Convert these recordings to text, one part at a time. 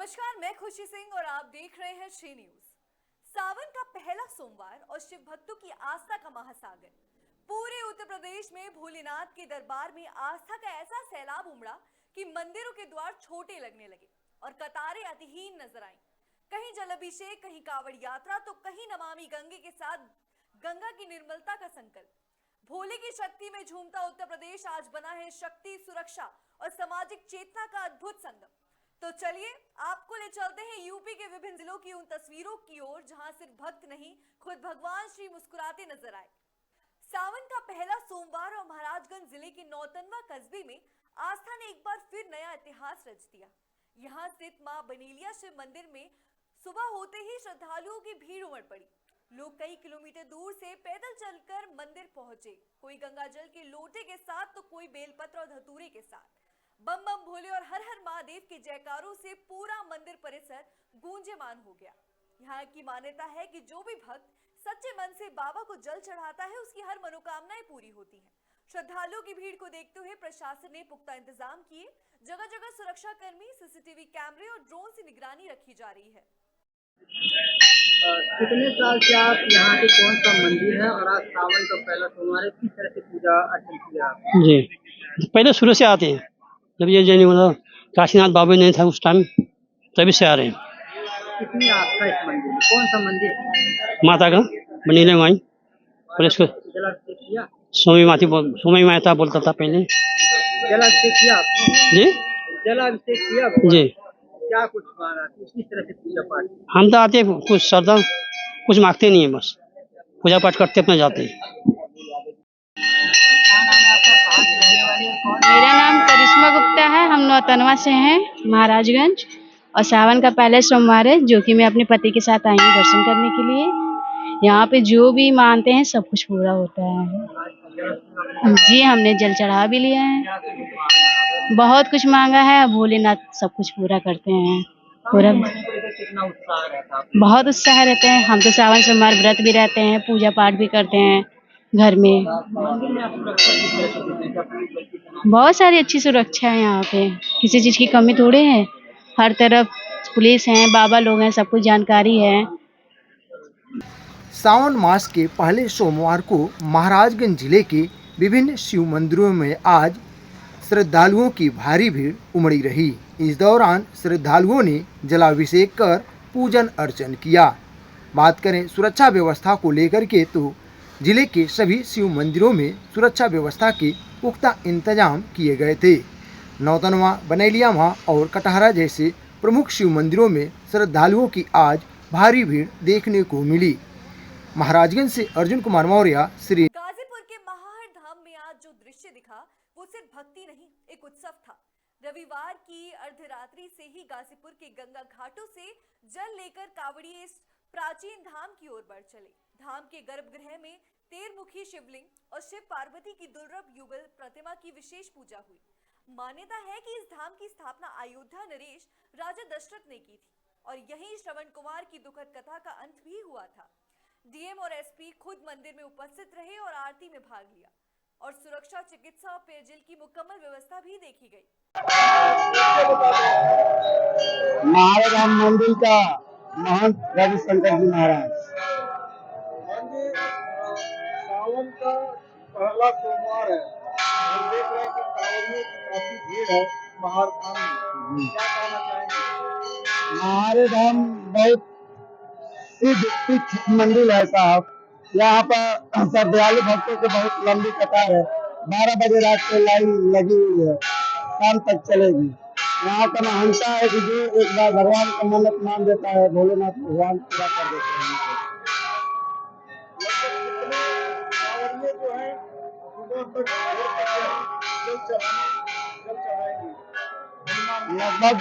नमस्कार, मैं खुशी सिंह और आप देख रहे हैं श्री न्यूज। सावन का पहला सोमवार और शिव भक्तों की आस्था का महासागर। पूरे उत्तर प्रदेश में भोलेनाथ के दरबार में आस्था का ऐसा सैलाब उमड़ा कि मंदिरों के द्वार छोटे लगने लगे और कतारें अतिहीन नजर आईं। कहीं जल अभिषेक, कहीं कांवड़ यात्रा, तो कहीं नमामि गंगे के साथ गंगा की निर्मलता का संकल्प। भोले की शक्ति में झूमता उत्तर प्रदेश आज बना है शक्ति, सुरक्षा और सामाजिक चेतना का अद्भुत संगम। तो चलिए आपको ले चलते हैं यूपी के विभिन्न जिलों की उन तस्वीरों की ओर जहां सिर्फ भक्त नहीं, खुद भगवान श्री मुस्कुराते नजर आए। सावन का पहला सोमवार और महाराजगंज जिले के नौतनवा कस्बे में आस्था ने एक बार फिर नया इतिहास रच दिया। यहाँ स्थित मां बनेलिया शिव मंदिर में सुबह होते ही श्रद्धालुओं की भीड़ उमड़ पड़ी। लोग कई किलोमीटर दूर से पैदल चलकर मंदिर पहुंचे, कोई गंगा जल के लोटे के साथ तो कोई बेलपत्र और धतूरे के साथ। बम बम भोले और हर हर महादेव के जयकारों से पूरा मंदिर परिसर गूंजेमान हो गया। यहाँ की मान्यता है कि जो भी भक्त सच्चे मन से बाबा को जल चढ़ाता है, उसकी हर मनोकामनाएं पूरी होती हैं। श्रद्धालुओं की भीड़ को देखते हुए प्रशासन ने पुख्ता इंतजाम किए। जगह जगह सुरक्षा कर्मी, सीसीटीवी कैमरे और ड्रोन से निगरानी रखी जा रही है। कितने साल से आप यहाँ के कौन सा मंदिर है और आज सावन का पहला सोमवार है, किस तरह से पूजा अर्चन किया आप? जी, पहले शुरू से आते हैं। जब ये जैन मतलब काशीनाथ बाबा नहीं था उस टाइम, तभी से आ रहे हैं। कितनी आस्था इस मंदिर में? कौन सा मंदिर है? माता का बनीले माई और इसको जलाभिषेक किया? सोमी माता बोलता था पहले। जलाभिषेक किया आपने? जी जलाभिषेक किया? जी, क्या कुछ मांगा, किस तरह से पूजा पाठ? हम तो आते हैं, कुछ श्रद्धा कुछ मांगते नहीं है, बस पूजा पाठ करते अपना जाते हैं। मेरा नाम करिश्मा गुप्ता है। हम नौतनवा से हैं, महाराजगंज, और सावन का पहला सोमवार है जो कि मैं अपने पति के साथ आई हूँ दर्शन करने के लिए। यहाँ पे जो भी मानते हैं सब कुछ पूरा होता है। जी, हमने जल चढ़ा भी लिया है, बहुत कुछ मांगा है, भोलेनाथ सब कुछ पूरा करते हैं। पूरा कितना उत्साह रहता है? बहुत उत्साह रहते हैं। हम तो सावन सोमवार व्रत भी रहते हैं, पूजा पाठ भी करते हैं घर में। बहुत सारी अच्छी सुरक्षा है यहाँ पे, किसी चीज़ की कमी थोड़ी है। हर तरफ पुलिस हैं, बाबा लोग हैं, सब कुछ जानकारी है। सावन मास के पहले सोमवार को महाराजगंज जिले के विभिन्न शिव मंदिरों में आज श्रद्धालुओं की भारी भीड़ उमड़ी रही। इस दौरान श्रद्धालुओं ने जलाभिषेक कर पूजन अर्चन किया। बात करें सुरक्षा व्यवस्था को लेकर के, तो जिले के सभी शिव मंदिरों में सुरक्षा व्यवस्था के पुख्ता इंतजाम किए गए थे। नौतनवा, बनेलिया मां और कटहरा जैसे प्रमुख शिव मंदिरों में श्रद्धालुओं की आज भारी भीड़ देखने को मिली। महाराजगंज से अर्जुन कुमार मौर्य, श्री। गाजीपुर के महाहर धाम में आज जो दृश्य दिखा वो सिर्फ भक्ति नहीं, एक उत्सव था। रविवार की अर्धरात्रि से ही गाजीपुर के गंगा घाटों से जल लेकर कांवड़िए इस प्राचीन धाम की ओर बढ़ चले। धाम के गर्भगृह में 13 मुखी शिवलिंग और शिव पार्वती की दुर्लभ युगल प्रतिमा की विशेष पूजा हुई। मान्यता है कि इस धाम की स्थापना अयोध्या नरेश राजा दशरथ ने की थी और यहीं श्रवण कुमार की दुखद कथा का अंत भी हुआ था। डीएम और एसपी खुद मंदिर में उपस्थित रहे और आरती में भाग लिया और सुरक्षा, चिकित्सा और पेयजल की मुकम्मल व्यवस्था भी देखी गई। महाराज मंदिर का महंत रविशंकर जी महाराज। सावन का पहला सोमवार है और देख रहे हैं कि कांवड़ियों की काफी भीड़ है महाराज में। क्या कहना चाहेंगे? महाराज बहुत सिद्ध मंदिर है साहब। यहाँ पर श्रद्धालु भक्तों की बहुत लंबी कतार है। 12 बजे रात को लाइन लगी हुई है, शाम तक चलेगी। यहाँ का मान्यता है कि जो एक बार भगवान का मन्नत मान देता है, भोलेनाथ भगवान पूरा कर देते हैं। कांवड़िये जो है सुबह तक लगभग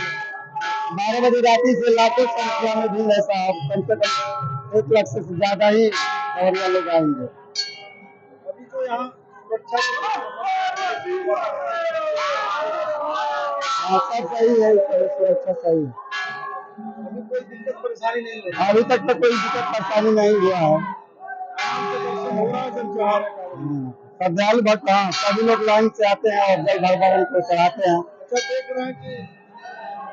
12 बजे रात्रि से लाखों संख्या में भीड़ है साहब। कम से कम 1 लाख से ज्यादा ही कांवड़िया लोग आएंगे। अभी तो यहाँ सुरक्षा सब सही है, सुरक्षा सही है। अभी कोई दिक्कत परेशानी नहीं है। अभी तक तो कोई दिक्कत परेशानी नहीं हुआ है। हो रहा है जब त्योहार है। श्रद्धालु भक्त, हाँ, सभी लोग लाइन से आते हैं और जल भगवान को चढ़ाते हैं। अच्छा, देख रहे हैं कि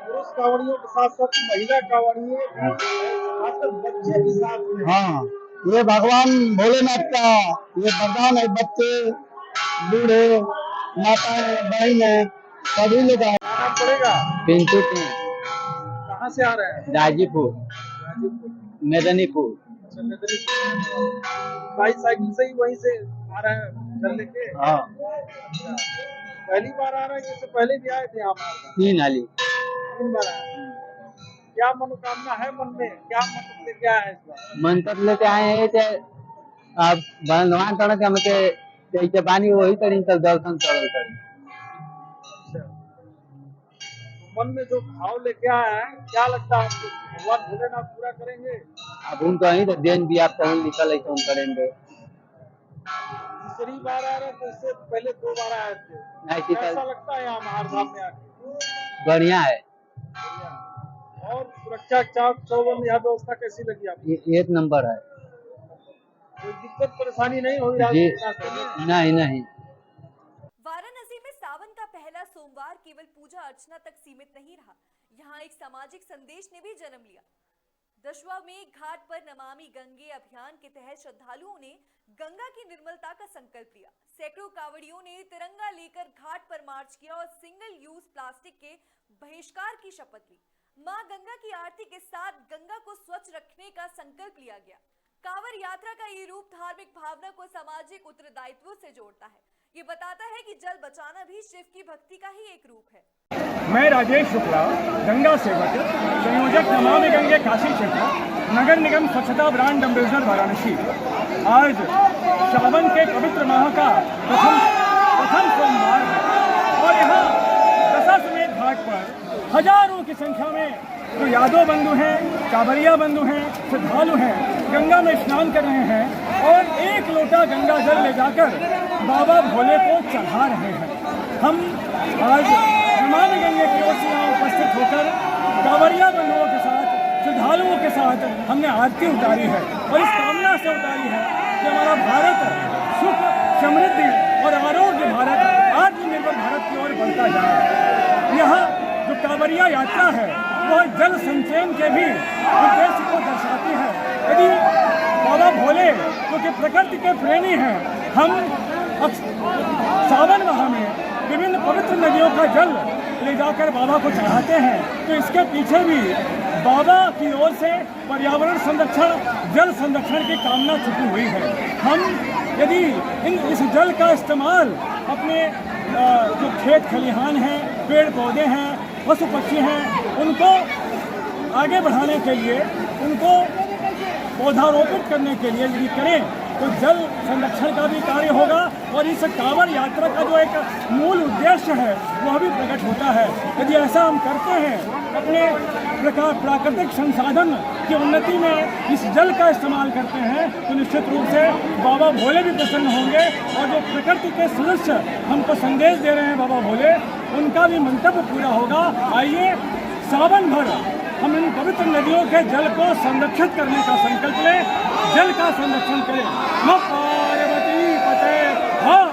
पुरुष कांवड़ियों के साथ साथ महिला कांवड़िए खासकर बच्चे भी साथ में हैं। हाँ, ये भगवान भोलेनाथ का ये वरदान है। बच्चे, बूढ़े, माताएं, बहनें, सभी लोग आए। क्या नाम पड़ेगा? पिंटू टिंग, कहाँ से आ रहे हैं? गाजीपुर, गाजीपुर। मेदनीपुर। अच्छा, मेदनीपुर। साइकिल से ही वहीं से आ रहे हैं जल लेके? हाँ, अच्छा, पहली बार आ रहे हैं, इससे पहले भी आए थे यहाँ पर? 3 हाली। 3 बार आए हैं। क्या मनोकामना है मन में? क्या मंत्र लेके आए हैं इस बार? मंत्र लेके आए हैं ते अब भगवान तोड़ के हमके जैसे बानी वही तरीन तक दर्शन करल करी। अच्छा, तो मन में जो भाव लेके आए हैं, क्या लगता है आपको भगवान भोलेनाथ पूरा करेंगे? अब उनको ही तो देन भी आप कहीं निकल तो हम करेंगे। दूसरी बार आ रहे तो इससे पहले 2 बार आए थे। नहीं कि कैसा लगता है यहाँ महाधाम में आके? बढ़िया है, बढ़िया। और सुरक्षा चाक चौबंद यहाँ व्यवस्था कैसी लगी आपको? एक नंबर है कोई दिक्कत परेशानी नहीं हुई जी। रास्ते में? नहीं। वाराणसी में सावन का पहला सोमवार केवल पूजा अर्चना तक सीमित नहीं रहा, यहाँ एक सामाजिक संदेश ने भी जन्म लिया। दशवामेघ घाट पर नमामि गंगे अभियान के तहत श्रद्धालुओं ने गंगा की निर्मलता का संकल्प लिया। सैकड़ों कांवड़ियों ने तिरंगा लेकर घाट पर मार्च किया और सिंगल यूज प्लास्टिक के बहिष्कार की शपथ ली। मां गंगा की आरती के साथ गंगा को स्वच्छ रखने का संकल्प लिया गया। कांवड़ यात्रा का ये रूप धार्मिक भावना को सामाजिक उत्तरदायित्व से जोड़ता है। ये बताता है कि जल बचाना भी शिव की भक्ति का ही एक रूप है। मैं राजेश शुक्ला, गंगा सेवक, संयोजक नमामि गंगे काशी क्षेत्र, नगर निगम स्वच्छता ब्रांड एम्बेसडर वाराणसी। आज सावन के पवित्र माह का प्रथम सोमवार है और यहाँ दशाश्वमेध घाट पर हजारों की संख्या में जो यादव बंधु हैं, कांवड़िया बंधु हैं, श्रद्धालु हैं, गंगा में स्नान कर रहे हैं और 1 लोटा गंगा जल ले जाकर बाबा भोले को चढ़ा रहे हैं। हम आज नमामि गंगे की ओर से यहाँ उपस्थित होकर कांवड़िया बंधुओं के साथ, श्रद्धालुओं के साथ हमने आरती उतारी है और इस कामना से उतारी है कि हमारा भारत सुख, समृद्धि और आरोग्य भारत, आत्मनिर्भर भारत की ओर बढ़ता जाए। यहाँ जो कांवड़िया यात्रा है वह जल संचयन के भी उद्देश्य को दर्शाती है। यदि बाबा भोले क्योंकि प्रकृति के प्रेमी हैं, हम सावन माह में विभिन्न पवित्र नदियों का जल ले जाकर बाबा को चढ़ाते हैं, तो इसके पीछे भी बाबा की ओर से पर्यावरण संरक्षण, जल संरक्षण की कामना छुपी हुई है। हम यदि इस जल का इस्तेमाल अपने जो खेत खलिहान हैं, पेड़ पौधे हैं, पशु पक्षी हैं, उनको आगे बढ़ाने के लिए, उनको पौधारोपित करने के लिए यदि करें तो जल संरक्षण का भी कार्य होगा और इस कांवड़ यात्रा का जो एक मूल उद्देश्य है वह भी प्रकट होता है। यदि ऐसा हम करते हैं, अपने प्राकृतिक संसाधन की उन्नति में इस जल का इस्तेमाल करते हैं, तो निश्चित रूप से बाबा भोले भी प्रसन्न होंगे और जो प्रकृति के सदस्य हमको संदेश दे रहे हैं बाबा भोले, उनका भी मंतव्य पूरा होगा। आइए सावन भर हम इन पवित्र नदियों के जल को संरक्षित करने का संकल्प लें, जल का संरक्षण करें। पार्वती पते हर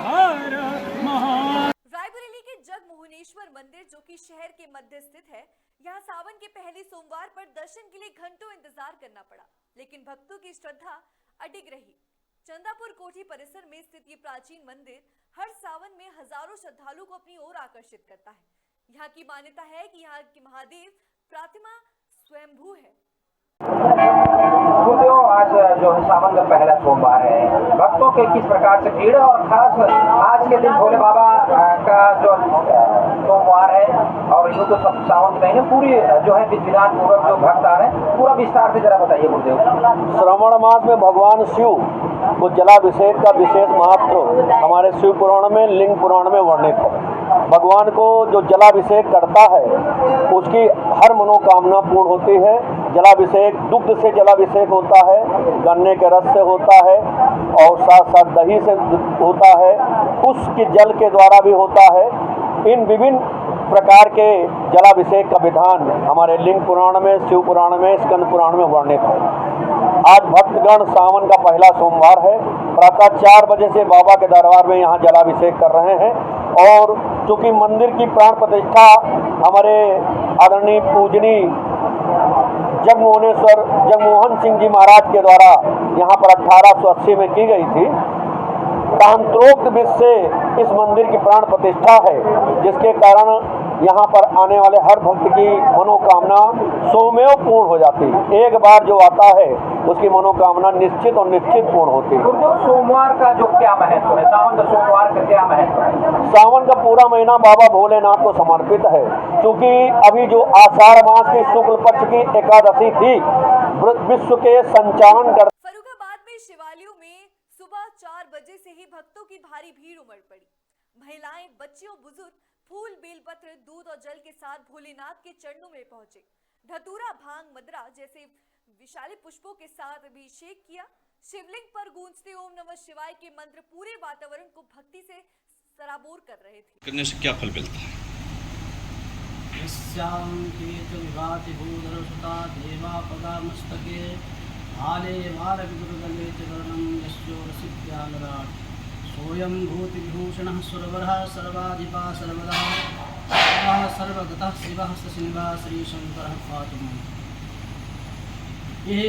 हर महादेव। रायबरेली के जगमोहनेश्वर मंदिर जो कि शहर के मध्य स्थित है, यहाँ सावन के पहले सोमवार पर दर्शन के लिए घंटों इंतजार करना पड़ा, लेकिन भक्तों की श्रद्धा अडिग रही। चंदापुर कोठी परिसर में स्थित ये प्राचीन मंदिर हर सावन में हजारों श्रद्धालुओं को अपनी ओर आकर्षित करता है। यहाँ की मान्यता है कि यहाँ के महादेव प्रतिमा स्वयंभू है। आज जो है सावन का पहला सोमवार है, भक्तों के किस प्रकार से भीड़ है और खास आज के दिन भोले बाबा का जो सोमवार है और यूँ तो सब सावन के महीने पूरी जो है विधान पूर्वक जो भक्त आ रहे हैं, पूरा विस्तार से जरा बताइए गुरुदेव। श्रावण मास में भगवान शिव को जलाभिषेक का विशेष महत्व हमारे शिव पुराण में, लिंग पुराण में वर्णित है। भगवान को जो जलाभिषेक करता है उसकी हर मनोकामना पूर्ण होती है। जलाभिषेक दुग्ध से जलाभिषेक होता है, गन्ने के रस से होता है और साथ साथ दही से होता है, उसके जल के द्वारा भी होता है। इन विभिन्न प्रकार के जलाभिषेक का विधान हमारे लिंग पुराण में, शिव पुराण में, स्कंद पुराण में वर्णित है। आज भक्तगण सावन का पहला सोमवार है, प्रातः 4 बजे से बाबा के दरबार में यहाँ जलाभिषेक कर रहे हैं और चूँकि मंदिर की प्राण प्रतिष्ठा हमारे आदरणीय पूजनीय जगमोहन सिंह जी महाराज के द्वारा यहाँ पर 1880 में की गई थी। तांत्रोक्त विध से इस मंदिर की प्राण प्रतिष्ठा है, जिसके कारण यहाँ पर आने वाले हर भक्त की मनोकामना स्वमेव पूर्ण हो जाती है। एक बार जो आता है उसकी मनोकामना निश्चित और निश्चित पूर्ण होती है। तो सोमवार का जो क्या महत्व है, सावन का सोमवार का क्या महत्व है? सावन का पूरा महीना बाबा भोलेनाथ को समर्पित है, क्योंकि अभी जो आषाढ़ मास की शुक्ल पक्ष की एकादशी थी, विश्व के संचालन कर फर्रुखाबाद में शिवालयों में सुबह 4 बजे से ही भक्तों की भारी भीड़ उमड़ पड़ी। महिलाएं, बच्चे और बुजुर्ग फूल, बेलपत्र, दूध और जल के साथ भोलेनाथ के चरणों में पहुंचे। धतूरा, भांग, मदरा जैसे विशाली पुष्पों के साथ अभिषेक किया। शिवलिंग पर गूंजते ओम नमः शिवाय के मंत्र पूरे वातावरण को भक्ति से सराबोर कर रहे थे। करने से क्या फल मिलता है? सोयं भूति विभूषणः सुरवरः सर्वाधिपा सर्वदा सर्वगतः शिवः सशिवा श्री शंकर पातु मां। ये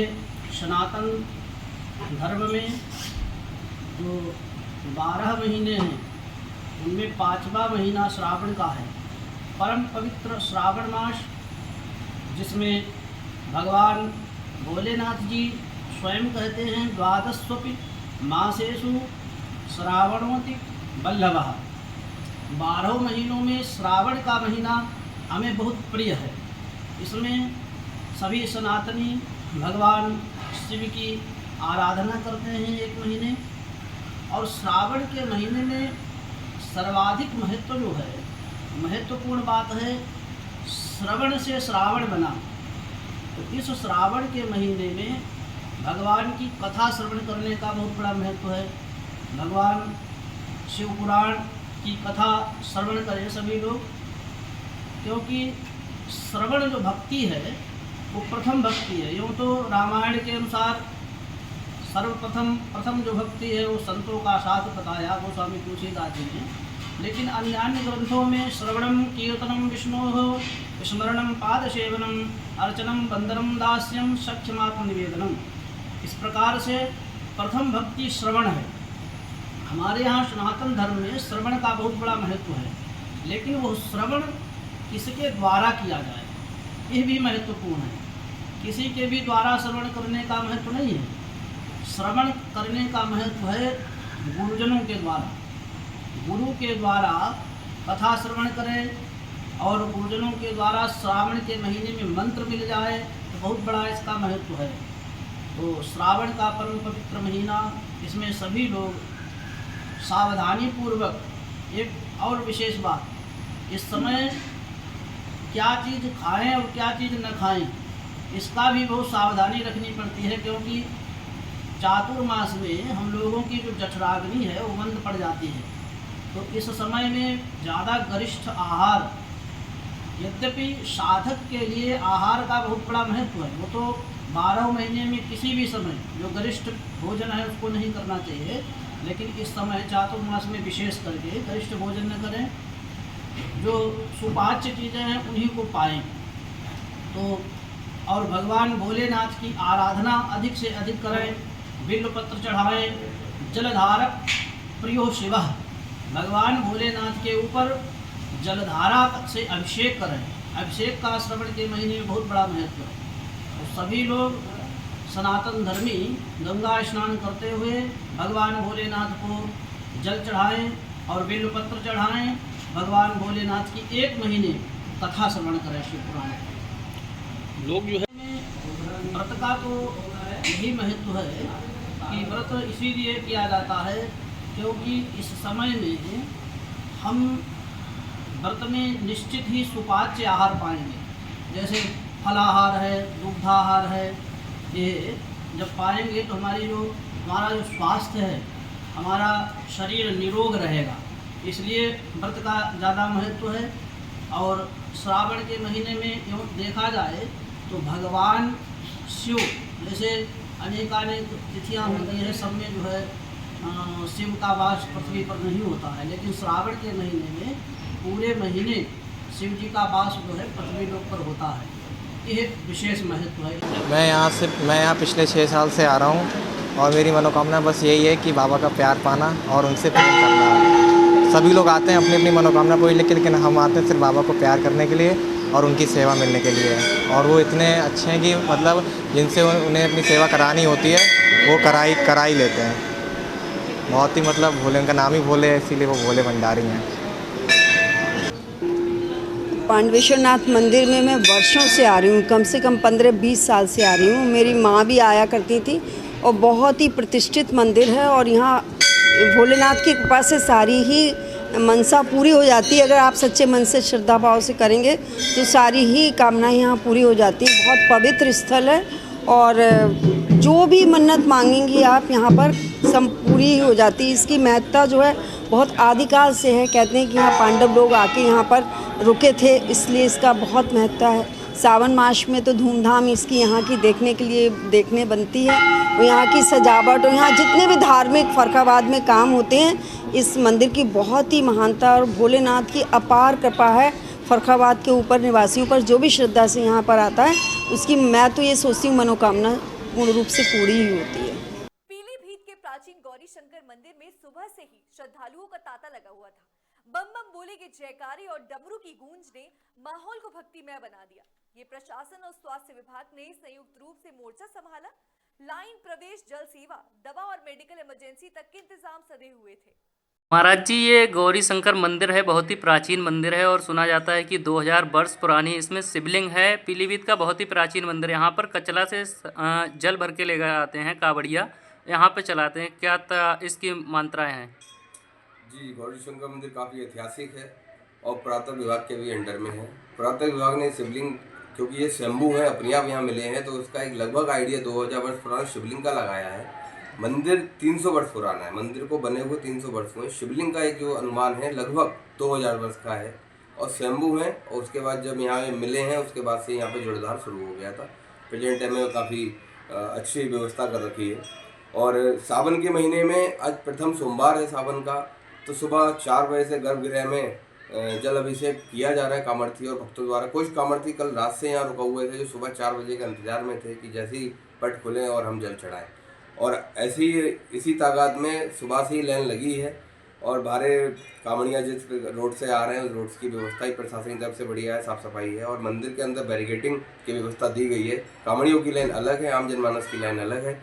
सनातन धर्म में जो 12 महीने हैं, उनमें 5वां महीना श्रावण का है। परम पवित्र श्रावण मास, जिसमें भगवान भोलेनाथ जी स्वयं कहते हैं द्वादशस्वपि मासेषु श्रावणोति वल्लभः। 12 महीनों में श्रावण का महीना हमें बहुत प्रिय है। इसमें सभी सनातनी भगवान शिव की आराधना करते हैं 1 महीने, और श्रावण के महीने में सर्वाधिक महत्व जो है, महत्वपूर्ण बात है, श्रवण से श्रावण बना। तो इस श्रावण के महीने में भगवान की कथा श्रवण करने का बहुत बड़ा महत्व है। भगवान शिव पुराण की कथा श्रवण करें सभी लोग, क्योंकि श्रवण जो भक्ति है वो प्रथम भक्ति है। यूँ तो रामायण के अनुसार प्रथम जो भक्ति है वो संतों का साथ बताया गोस्वामी तुलसीदास जी ने, लेकिन अन्य ग्रंथों में श्रवणम कीर्तनम विष्णोः स्मरणम पादसेवनम अर्चनम वंदनम दास्यम सख्यमात्म निवेदनम, इस प्रकार से प्रथम भक्ति श्रवण है। हमारे यहाँ सनातन धर्म में श्रवण का बहुत बड़ा महत्व है, लेकिन वो श्रवण किसके द्वारा किया जाए, यह भी महत्वपूर्ण है। किसी के भी द्वारा श्रवण करने का महत्व नहीं है। श्रवण करने का महत्व है गुरुजनों के द्वारा। गुरु के द्वारा कथा श्रवण करें और गुरुजनों के द्वारा श्रावण के महीने में मंत्र मिल जाए तो बहुत बड़ा इसका महत्व है। तो श्रावण का परम पवित्र महीना, इसमें सभी लोग सावधानी पूर्वक, एक और विशेष बात, इस समय क्या चीज़ खाएं और क्या चीज़ न खाएं, इसका भी बहुत सावधानी रखनी पड़ती है, क्योंकि चातुर्मास में हम लोगों की जो जठराग्नि है वो मंद पड़ जाती है। तो इस समय में ज़्यादा गरिष्ठ आहार, यद्यपि साधक के लिए आहार का बहुत बड़ा महत्व है, वो तो 12 महीने में किसी भी समय जो गरिष्ठ भोजन है उसको नहीं करना चाहिए, लेकिन इस समय चातुर्मास में विशेष करके गरिष्ठ भोजन न करें, जो सुपाच्य चीज़ें हैं उन्हीं को पाएं। तो और भगवान भोलेनाथ की आराधना अधिक से अधिक करें, बिल्वपत्र चढ़ाएं, जलधारक प्रियो शिवः, भगवान भोलेनाथ के ऊपर जलधारा से अभिषेक करें। अभिषेक का श्रवण के महीने में बहुत बड़ा महत्व है। तो सभी लोग सनातन धर्मी गंगा स्नान करते हुए भगवान भोलेनाथ को जल चढ़ाएं और बिल्वपत्र चढ़ाएं। भगवान भोलेनाथ की 1 महीने कथा श्रवण करें शिव पुराण। लोग जो है व्रत का तो यही महत्व है कि व्रत इसीलिए किया जाता है क्योंकि इस समय में हम व्रत में निश्चित ही सुपाच्य आहार पाएंगे, जैसे फलाहार है, दुग्धाहार है। ये जब पाएंगे तो हमारा जो स्वास्थ्य है, हमारा शरीर निरोग रहेगा, इसलिए व्रत का ज़्यादा महत्व है। और श्रावण के महीने में यूँ देखा जाए तो भगवान शिव, जैसे अनेकानेक तिथियाँ होती हैं, सब में जो है शिव का वास पृथ्वी पर नहीं होता है, लेकिन श्रावण के महीने में पूरे महीने शिव जी का वास जो है पृथ्वी लोक पर होता है। ये एक विशेष महत्व है। मैं यहाँ पिछले 6 साल से आ रहा हूँ और मेरी मनोकामना बस यही है कि बाबा का प्यार पाना और उनसे प्रेम करना। सभी लोग आते हैं अपनी अपनी मनोकामना पूरी लेकिन हम आते हैं सिर्फ बाबा को प्यार करने के लिए और उनकी सेवा मिलने के लिए। और वो इतने अच्छे हैं कि मतलब जिनसे उन्हें अपनी सेवा करानी होती है वो करा ही लेते हैं। बहुत ही मतलब भोले, उनका नाम ही भोले है, इसीलिए वो भोले भंडारी हैं। पांडवेश्वरनाथ मंदिर में मैं वर्षों से आ रही हूँ, कम से कम 15-20 साल से आ रही हूँ। मेरी माँ भी आया करती थी और बहुत ही प्रतिष्ठित मंदिर है और यहाँ भोलेनाथ की कृपा से सारी ही मनसा पूरी हो जाती है। अगर आप सच्चे मन से श्रद्धा भाव से करेंगे तो सारी ही कामनाएं यहाँ पूरी हो जाती हैं। बहुत पवित्र स्थल है और जो भी मन्नत मांगेंगी आप यहाँ पर सब पूरी हो जाती है। इसकी महत्ता जो है बहुत आदिकाल से है। कहते हैं कि यहाँ पांडव लोग आके यहाँ पर रुके थे, इसलिए इसका बहुत महत्ता है। सावन मास में तो धूमधाम इसकी यहाँ की देखने बनती है। और यहाँ की सजावट और यहाँ जितने भी धार्मिक फरखाबाद में काम होते हैं, इस मंदिर की बहुत ही महानता और भोलेनाथ की अपार कृपा है फरखाबाद के ऊपर निवासियों पर। जो भी श्रद्धा से यहाँ पर आता है उसकी मैं तो ये सोचती हूँ मनोकामना पूर्ण रूप से पूरी ही होती है। पीलीभीत के प्राचीन गौरी शंकर मंदिर में सुबह से ही श्रद्धालुओं का तांता लगा हुआ था। बम बम बोले के जयकारे और डमरू की गूंज ने माहौल को भक्तिमय बना दिया। ये प्रशासन और स्वास्थ्य विभाग ने संयुक्त रूप से मोर्चा संभाला। लाइन प्रवेश, जल सेवा, दवा और मेडिकल इमरजेंसी तक के इंतजाम सधे हुए थे। महाराज जी, ये गौरी शंकर मंदिर है, बहुत ही प्राचीन मंदिर है और सुना जाता है कि 2000 वर्ष पुरानी इसमें शिवलिंग है। पीलीभीत का बहुत ही प्राचीन मंदिर है। यहाँ पर कचला से जल भर के ले गए आते हैं कावड़िया, यहाँ पे चलाते हैं। क्या इसकी मान्यताएं हैं? जी, गौरी शंकर मंदिर काफ़ी ऐतिहासिक है और पुरातत्व विभाग के भी अंडर में है। पुरातत्व विभाग ने शिवलिंग, क्योंकि ये स्वयंभू है, अपने आप यहाँ मिले हैं, तो उसका एक लगभग आइडिया 2000 वर्ष पुराना शिवलिंग का लगाया है। मंदिर 300 वर्ष पुराना है, मंदिर को बने हुए 300 वर्ष हुए। शिवलिंग का एक जो अनुमान है लगभग 2000 वर्ष का है और स्वयंभू है। और उसके बाद जब यहाँ मिले हैं उसके बाद से यहाँ पे जोड़धार शुरू हो गया था। प्रेजेंट टाइम में काफ़ी अच्छी व्यवस्था कर रखी है। और सावन के महीने में आज प्रथम सोमवार है सावन का, तो सुबह 4 बजे से गर्भगृह में जल अभिषेक किया जा रहा है कामर्थी और भक्तों द्वारा। कुछ कामर्थी कल रात से यहाँ रुका हुए थे जो सुबह 4 बजे के इंतजार में थे कि जैसे ही पट खुले और हम जल चढ़ाएं। और ऐसी इसी तादाद में सुबह से ही लाइन लगी है और भारे कामड़ियाँ जिस रोड से आ रहे हैं उस रोड की व्यवस्था ही प्रशासन की तरफ से बढ़िया है, साफ़ सफाई है। और मंदिर के अंदर बैरिकेटिंग की व्यवस्था दी गई है। कामड़ियों की लाइन अलग है, आम जनमानस की लाइन अलग है।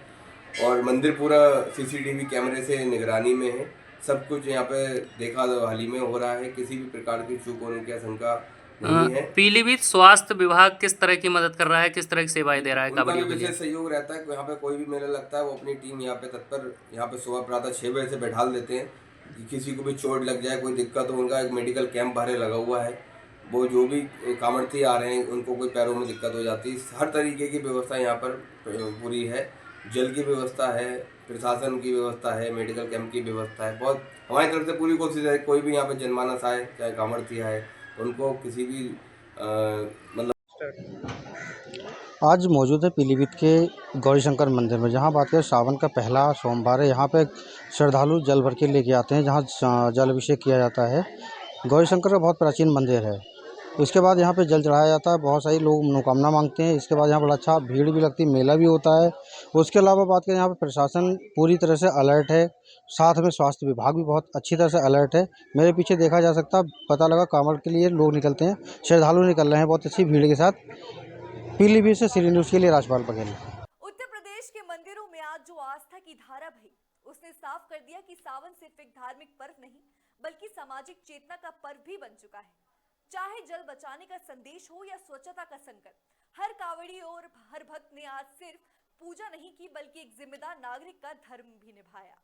और मंदिर पूरा CCTV कैमरे से निगरानी में है। सब कुछ यहाँ पे देखा हाल ही में हो रहा है, किसी भी प्रकार की चूक होने की आशंका नहीं है। पीलीभीत स्वास्थ्य विभाग किस तरह की मदद कर रहा है, किस तरह की सेवाएं दे रहा है कावड़ियों के लिए? विशेष सहयोग रहता है। यहाँ पे कोई भी मेला लगता है वो अपनी टीम यहाँ पे तत्पर, यहाँ पे सुबह प्रातः 6 बजे से बैठा देते हैं कि किसी को भी चोट लग जाए, कोई दिक्कत हो, उनका एक मेडिकल कैंप बाहर लगा हुआ है। वो जो भी कामर्थी आ रहे हैं उनको कोई पैरों में दिक्कत हो जाती है, हर तरीके की व्यवस्था यहाँ पर पूरी है। जल की व्यवस्था है, प्रशासन की व्यवस्था है, मेडिकल कैंप की व्यवस्था है। बहुत हमारी तरफ से पूरी कोशिश है कोई भी यहाँ पे जनमानस आए, चाहे कामर्थी आए, उनको किसी भी मतलब। आज मौजूद है पीलीभीत के गौरी शंकर मंदिर में, जहाँ बात करें सावन का पहला सोमवार है। यहाँ पे श्रद्धालु जल भर के लेके आते हैं, जहाँ जल अभिषेक किया जाता है। गौरी शंकर का बहुत प्राचीन मंदिर है। इसके बाद यहाँ पे जल चढ़ाया जाता है, बहुत सारे लोग मनोकामना मांगते हैं। इसके बाद यहाँ बड़ा अच्छा भीड़ भी लगती है, मेला भी होता है। उसके अलावा बात करें यहाँ पे प्रशासन पूरी तरह से अलर्ट है, साथ में स्वास्थ्य विभाग भी बहुत अच्छी तरह से अलर्ट है। मेरे पीछे देखा जा सकता, पता लगा कांवड़ के लिए लोग निकलते हैं, श्रद्धालु निकल रहे हैं बहुत अच्छी भीड़ के साथ। पीलीभीत से श्री न्यूज़ के लिए राजपाल बघेल। उत्तर प्रदेश के मंदिरों में आज जो आस्था की धारा बही, उसने साफ कर दिया कि सावन सिर्फ एक धार्मिक पर्व नहीं बल्कि सामाजिक चेतना का पर्व भी बन चुका है। चाहे जल बचाने का संदेश हो या स्वच्छता का संकल्प, हर कावड़ी और हर भक्त ने आज सिर्फ पूजा नहीं की बल्कि एक जिम्मेदार नागरिक का धर्म भी निभाया।